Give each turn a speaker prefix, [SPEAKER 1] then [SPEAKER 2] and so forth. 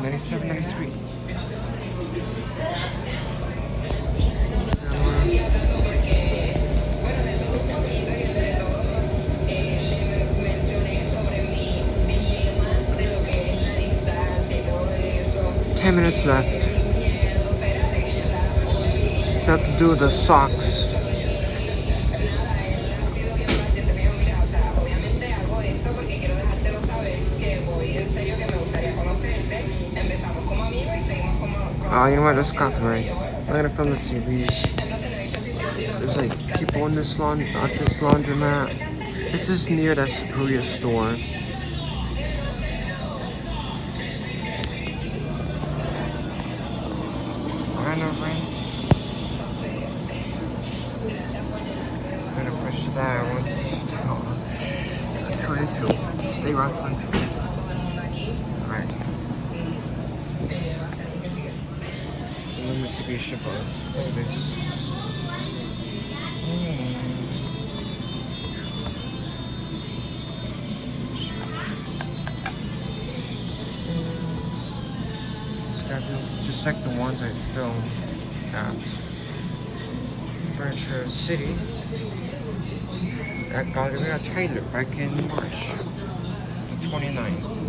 [SPEAKER 1] $97.93. 10 minutes left. So I have to do the socks. Oh, you know what? That's copyright. I'm gonna film the TVs. There's like people in this laundromat. This is near that Superior store. I'm gonna push that once. 22. Stay around 22. Alright. Mitsubishi bar. Look at this. Just like the ones I filmed at Furniture City at Galleria Taylor back in March the 29th.